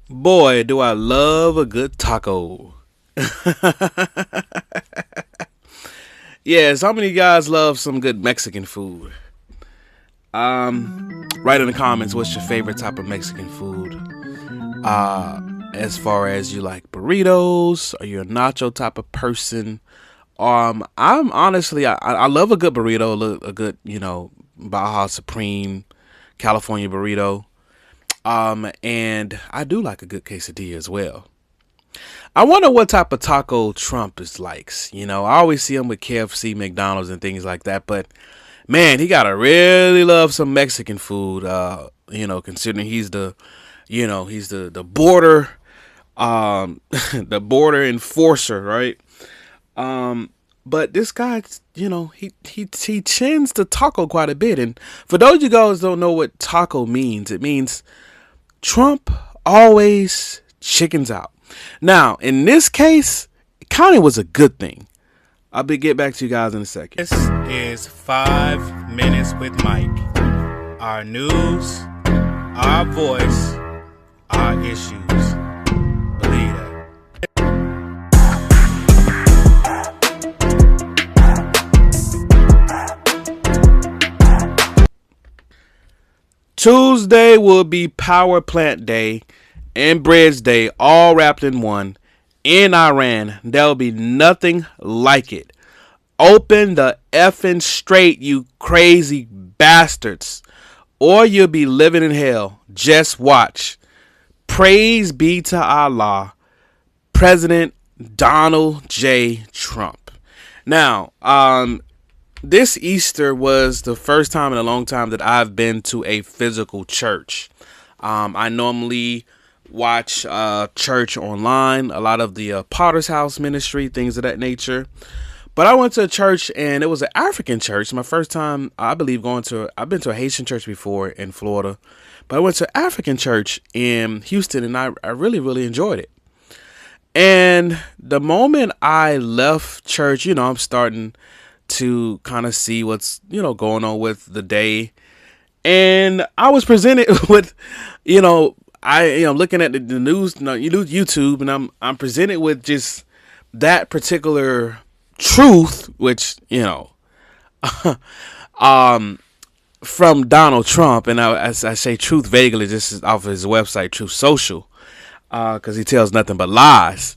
Boy, do I love a good taco. Yeah, so many guys love some good Mexican food. Write in the comments what's your favorite type of Mexican food. As far as you like burritos, are you a nacho type of person? I'm honestly I love a good burrito, a good Baja Supreme California burrito. And I do like a good quesadilla as well. I wonder what type of taco Trump is likes. I always see him with KFC, McDonald's, and things like that. But man, he gotta really love some Mexican food. Considering he's the border, the border enforcer, right? But this guy, he chins the taco quite a bit. And for those of you guys who don't know what taco means, it means Trump always chickens out. Now, in this case, it kind of was a good thing. I'll get back to you guys in a second. This is 5 Minutes with Mike. Our news, our voice, our issues. Believe that. Tuesday will be Power Plant Day and Bridge Day all wrapped in one. In Iran, there'll be nothing like it. Open the effing straight, you crazy bastards, or you'll be living in hell. Just watch. Praise be to Allah, President Donald J. Trump. Now, this Easter was the first time in a long time that I've been to a physical church. I normally watch church online, a lot of the Potter's House ministry, things of that nature. But I went to a church, and it was an African church. My first time, I believe, I've been to a Haitian church before in Florida. But I went to an African church in Houston, and I really, really enjoyed it. And the moment I left church, I'm starting to kind of see what's, going on with the day. And I was presented with, I'm looking at the news, YouTube, and I'm presented with just that particular truth, which from Donald Trump, and I say truth vaguely, just off of his website, Truth Social, because he tells nothing but lies.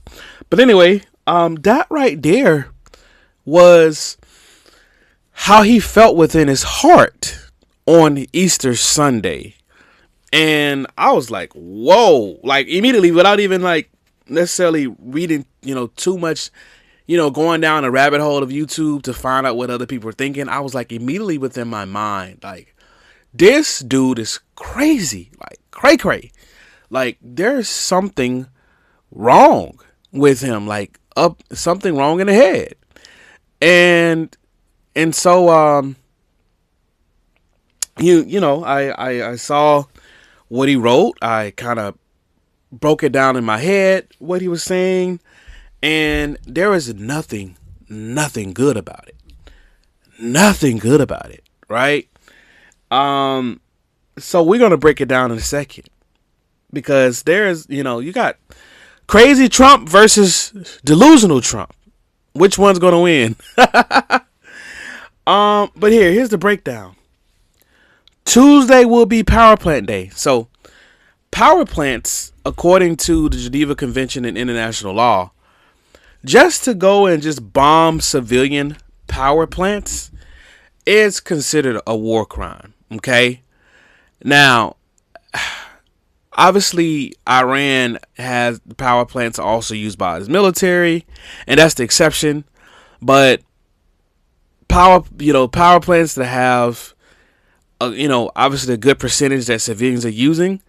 But anyway, that right there was how he felt within his heart on Easter Sunday. And I was like, whoa, like immediately without even like necessarily reading, too much, going down a rabbit hole of YouTube to find out what other people are thinking. I was like immediately within my mind, like, this dude is crazy, like cray. Like there's something wrong with him, like something wrong in the head. And so, I saw what he wrote. I kind of broke it down in my head, what he was saying, and there is nothing good about it. Nothing good about it, right? So we're going to break it down in a second, because there's, you got crazy Trump versus delusional Trump. Which one's going to win? But here's the breakdown. Tuesday will be Power Plant Day. So power plants, according to the Geneva Convention and international law, just to go and just bomb civilian power plants is considered a war crime. Okay. Now, obviously, Iran has power plants also used by its military, and that's the exception. But power plants that have, obviously a good percentage that civilians are using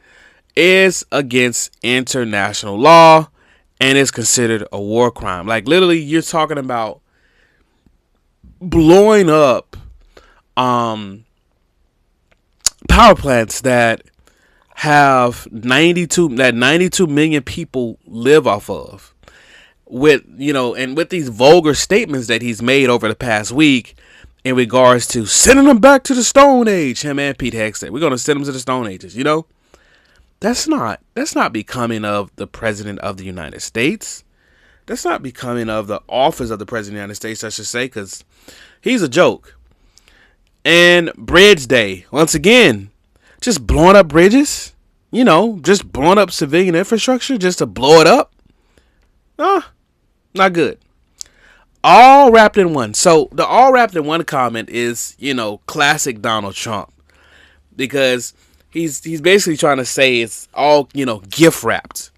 is against international law and is considered a war crime. Like literally, you're talking about blowing up power plants that have 92 million people live off of, with and with these vulgar statements that he's made over the past week in regards to sending them back to the Stone Age. Him and Pete Hegseth, we're gonna send them to the Stone Ages. That's not becoming of the President of the United States. That's not becoming of the office of the President of the United States, I should say, because he's a joke. And Bridge Day, once again, just blowing up bridges, just blowing up civilian infrastructure just to blow it up. Not good. All wrapped in one. So the all wrapped in one comment is, classic Donald Trump, because he's basically trying to say it's all, gift wrapped.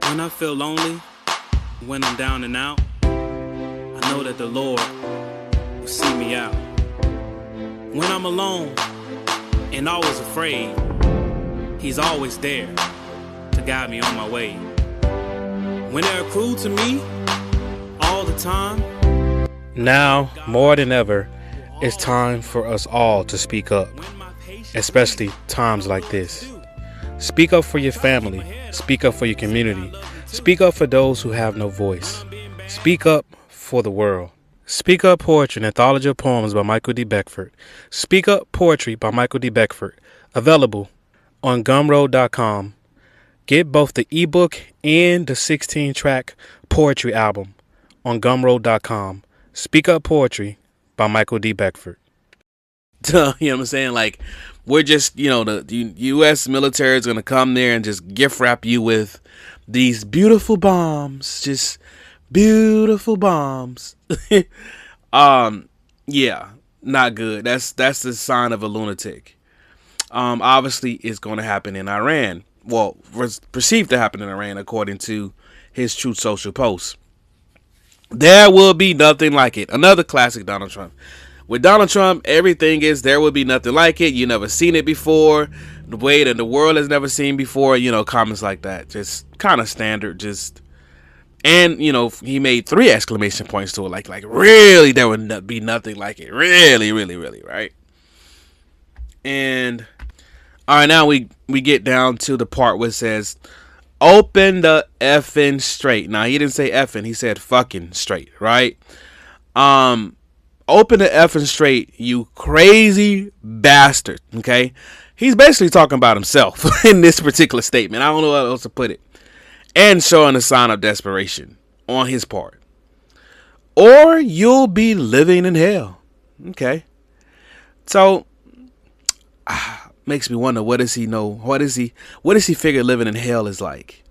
When I feel lonely, when I'm down and out, I know that the Lord will see me out. When I'm alone and always afraid, He's always there to guide me on my way. When they're cruel to me all the time, now more than ever, it's time for us all to speak up, especially times like this. Speak up for your family. Speak up for your community. Speak up for those who have no voice. Speak up for the world. Speak Up Poetry, an anthology of poems by Michael D. Beckford. Speak Up Poetry by Michael D. Beckford. Available on Gumroad.com. Get both the ebook and the 16-track poetry album on Gumroad.com. Speak Up Poetry by Michael D. Beckford. You know what I'm saying? Like, we're just, the U.S. military is going to come there and just gift wrap you with these beautiful bombs. Just beautiful bombs. Yeah, not good. That's the sign of a lunatic. Obviously, it's going to happen in Iran. Well, perceived to happen in Iran, according to his Truth Social post. There will be nothing like it. Another classic Donald Trump. With Donald Trump, everything is there will be nothing like it. You never seen it before. The way that the world has never seen before. Comments like that. Just kind of standard. And he made 3 exclamation points to it. Like really, there would be nothing like it. Really, really, really, right? And all right, now we get down to the part where it says, "Open the effing straight." Now he didn't say effing. He said fucking straight, right? Open the effing straight, you crazy bastard. Okay, he's basically talking about himself in this particular statement. I don't know how else to put it. And showing a sign of desperation on his part. Or you'll be living in hell. Okay. So makes me wonder, what does he know? What does he figure living in hell is like?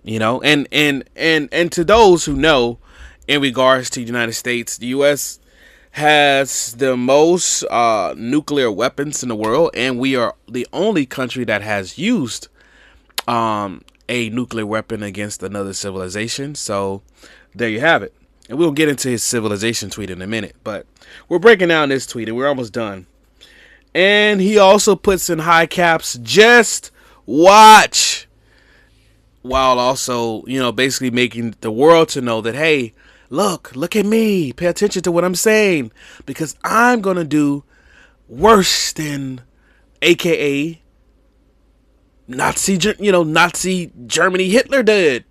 And to those who know, in regards to the United States, the US has the most nuclear weapons in the world, and we are the only country that has used a nuclear weapon against another civilization. So there you have it. And we'll get into his civilization tweet in a minute, but we're breaking down this tweet and we're almost done. And he also puts in high caps, "Just watch," while also, basically making the world to know that, hey, look at me, pay attention to what I'm saying, because I'm going to do worse than AKA Nazi Germany Hitler did,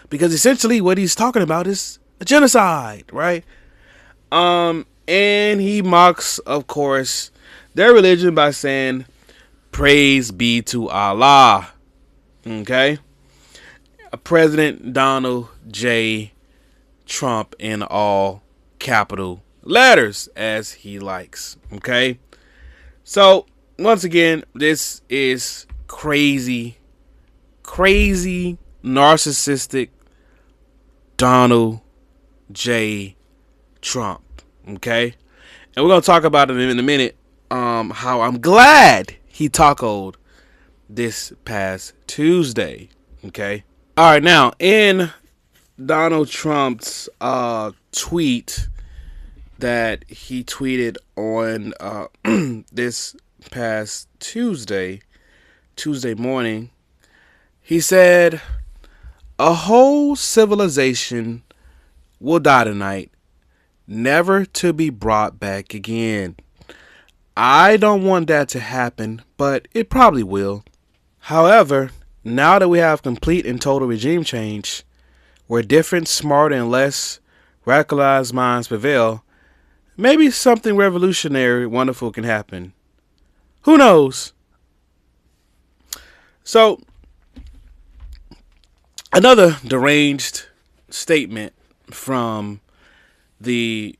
because essentially what he's talking about is a genocide, right? And he mocks, of course, their religion by saying, "Praise be to Allah." Okay? President Donald J. Trump in all capital letters, as he likes. Okay? So, once again, this is crazy, narcissistic Donald J. Trump. Okay? And we're going to talk about it in a minute. How I'm glad he tacoed this past Tuesday. Okay? All right, now, in Donald Trump's tweet that he tweeted on this past Tuesday morning, he said, "A whole civilization will die tonight, never to be brought back again. I don't want that to happen, but it probably will. However, now that we have complete and total regime change, where different, smarter, and less radicalized minds prevail, maybe something revolutionary, wonderful can happen. Who knows? So, another deranged statement from the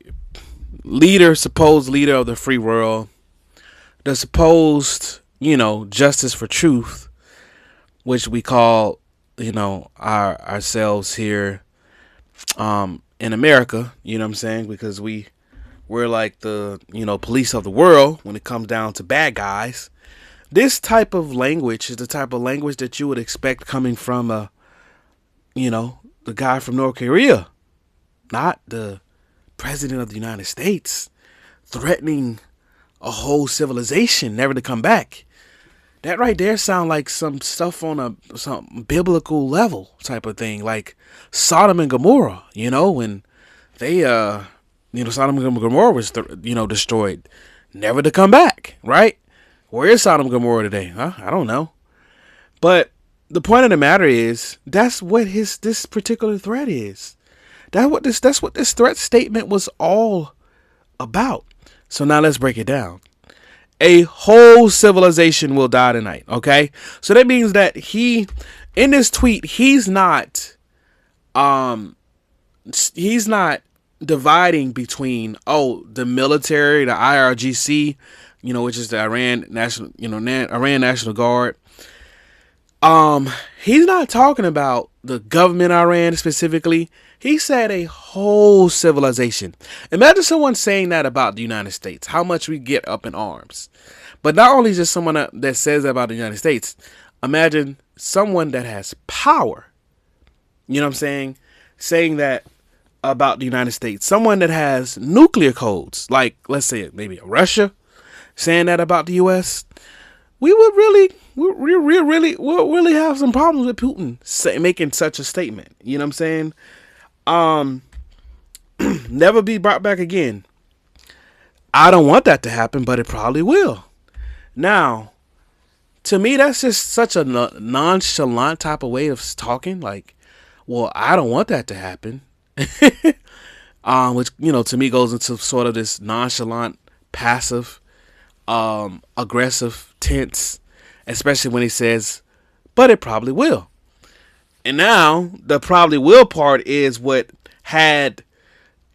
supposed leader of the free world, the supposed, justice for truth, which we call, ourselves here in America, you know what I'm saying? Because we're like the, police of the world when it comes down to bad guys. This type of language is the type of language that you would expect coming from the guy from North Korea, not the president of the United States, threatening a whole civilization never to come back. That right there sound like some stuff on some biblical level type of thing, like Sodom and Gomorrah, when they, Sodom and Gomorrah was, destroyed, never to come back, right? Where is Sodom and Gomorrah today? Huh? I don't know. But the point of the matter is, that's what this particular threat is. That's what this threat statement was all about. So now let's break it down. A whole civilization will die tonight. Okay, so that means that in this tweet, he's not dividing between the military, the IRGC, which is the Iran National Guard. He's not talking about the government Iran specifically. He said a whole civilization. Imagine someone saying that about the United States, how much we get up in arms. But not only just someone that says that about the United States, imagine someone that has power. You know what I'm saying that about the United States. Someone that has nuclear codes, like, let's say maybe Russia, saying that about the U.S., we'll really have some problems with Putin making such a statement. You know what I'm saying? Never be brought back again. I don't want that to happen, but it probably will. Now, to me, that's just such a nonchalant type of way of talking. Like, well, I don't want that to happen. Which, to me goes into sort of this nonchalant, passive, aggressive tense, especially when he says, but it probably will. And now the probably will part is what had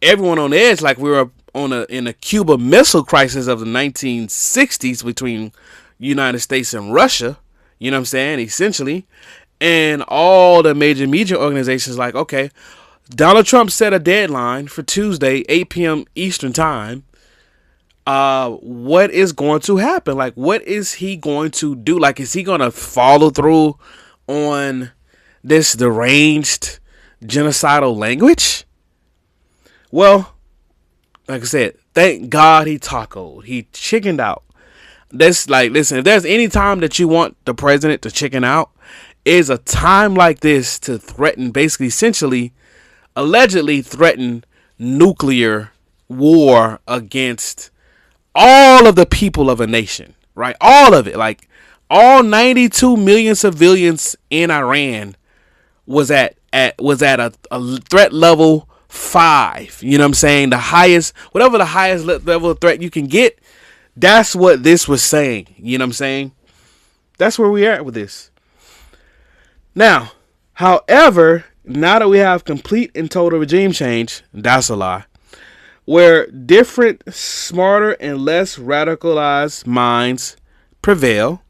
everyone on edge, like we were in a Cuba Missile Crisis of the 1960s between United States and Russia. You know what I'm saying? Essentially. And all the major media organizations like, okay, Donald Trump set a deadline for Tuesday, 8 p.m. Eastern time. What is going to happen? Like, what is he going to do? Like, is he going to follow through on this deranged genocidal language? Well, like I said, thank God he tacoed. He chickened out. That's like, listen, if there's any time that you want the president to chicken out, is a time like this to threaten, basically, essentially, allegedly threaten nuclear war against all of the people of a nation, right? All of it, like all 92 million civilians in Iran was at a threat level 5. You know what I'm saying? The highest, whatever the highest level of threat you can get. That's what this was saying. You know what I'm saying? That's where we are at with this. Now, however, now that we have complete and total regime change, that's a lie, where different, smarter, and less radicalized minds prevail.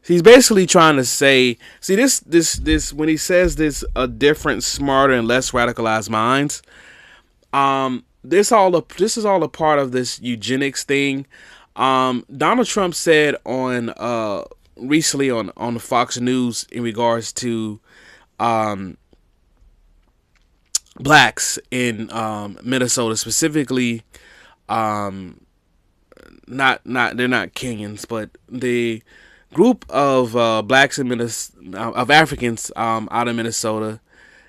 He's basically trying to say, see, this when he says this, a different, smarter, and less radicalized minds, this is all a part of this eugenics thing. Donald Trump said on recently on the Fox News in regards to blacks in Minnesota, specifically, not they're not Kenyans, but the group of blacks in of Africans out of Minnesota.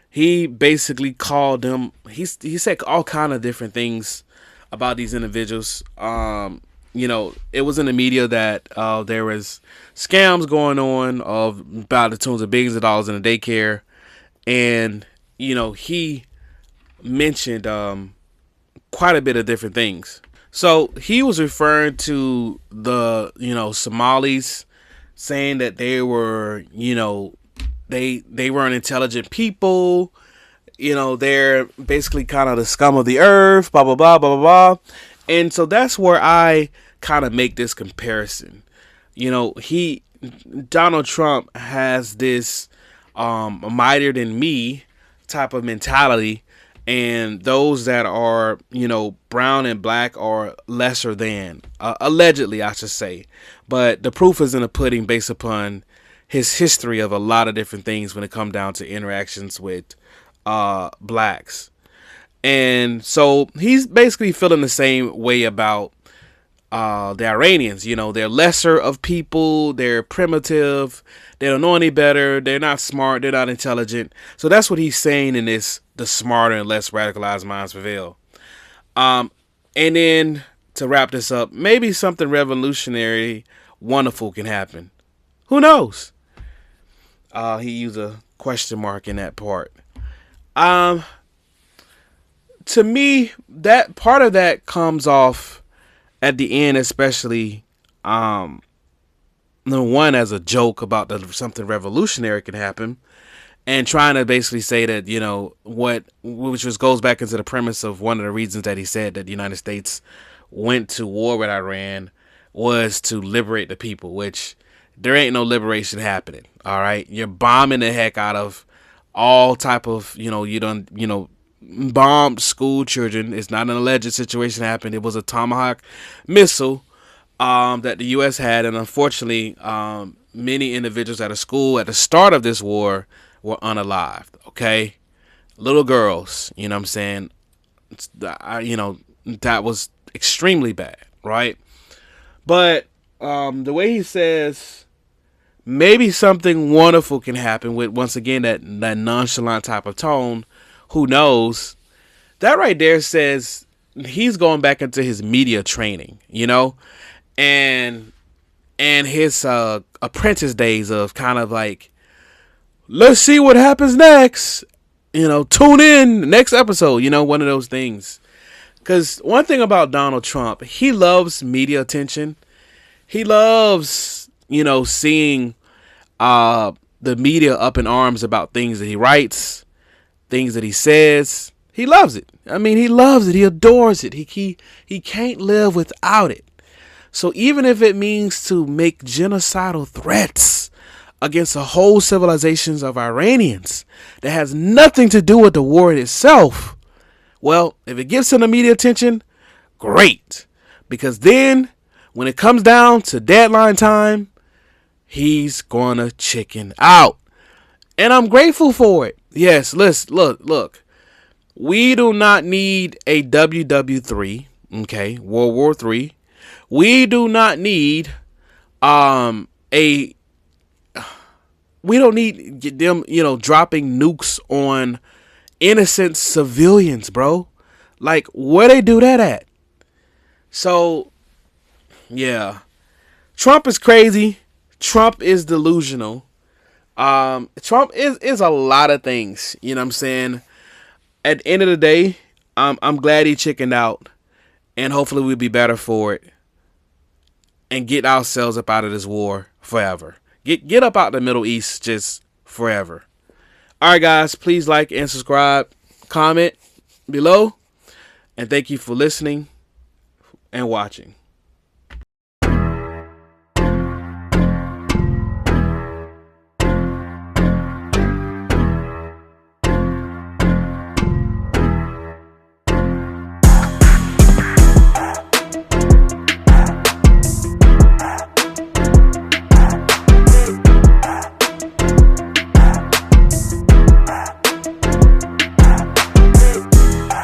He basically called them. He said all kind of different things about these individuals. it was in the media that there was scams going on of about the tunes of billions of dollars in a daycare, and he mentioned quite a bit of different things. So he was referring to the Somalis, saying that they were they weren't intelligent people. They're basically kind of the scum of the earth, blah, blah, blah, blah, blah, blah. And so that's where I kind of make this comparison. Donald Trump has this mightier than me type of mentality, and those that are, brown and black are lesser than, allegedly, I should say. But the proof is in the pudding based upon his history of a lot of different things when it comes down to interactions with blacks. And so he's basically feeling the same way about the Iranians. They're lesser of people, they're primitive, they don't know any better, they're not smart, they're not intelligent. So that's what he's saying in this The Smarter and Less Radicalized Minds Prevail. And then to wrap this up, maybe something revolutionary, wonderful can happen. Who knows? He used a question mark in that part. To me, that part of that comes off at the end, especially number one, as a joke about something revolutionary can happen, and trying to basically say that which just goes back into the premise of one of the reasons that he said that the United States went to war with Iran was to liberate the people, which there ain't no liberation happening. All right, you're bombing the heck out of all type of bombed school children. It's not an alleged situation happened. It was a Tomahawk missile that the U.S. had, and unfortunately, many individuals at a school at the start of this war were unalived. Okay, little girls. You know what I'm saying? That was extremely bad, right? But the way he says, maybe something wonderful can happen with, once again, that nonchalant type of tone. Who knows? That right there says he's going back into his media training, and his apprentice days of kind of like, let's see what happens next. Tune in next episode. One of those things. Because one thing about Donald Trump, he loves media attention. He loves, seeing the media up in arms about things that he writes, things that he says. He loves it. I mean, he loves it. He adores it. He can't live without it. So even if it means to make genocidal threats against the whole civilizations of Iranians that has nothing to do with the war itself, well, if it gives him the media attention, great. Because then when it comes down to deadline time, he's gonna chicken out. And I'm grateful for it. Yes, look. We do not need a WW3, okay, World War III. We do not need we don't need them, dropping nukes on innocent civilians, bro. Like, where they do that at? So, yeah. Trump is crazy. Trump is delusional. Trump is a lot of things, you know what I'm saying? At the end of the day, I'm glad he chickened out, and hopefully we'll be better for it and get ourselves up out of this war forever. Get up out the Middle East just forever. All right, guys, please like and subscribe, comment below, and thank you for listening and watching.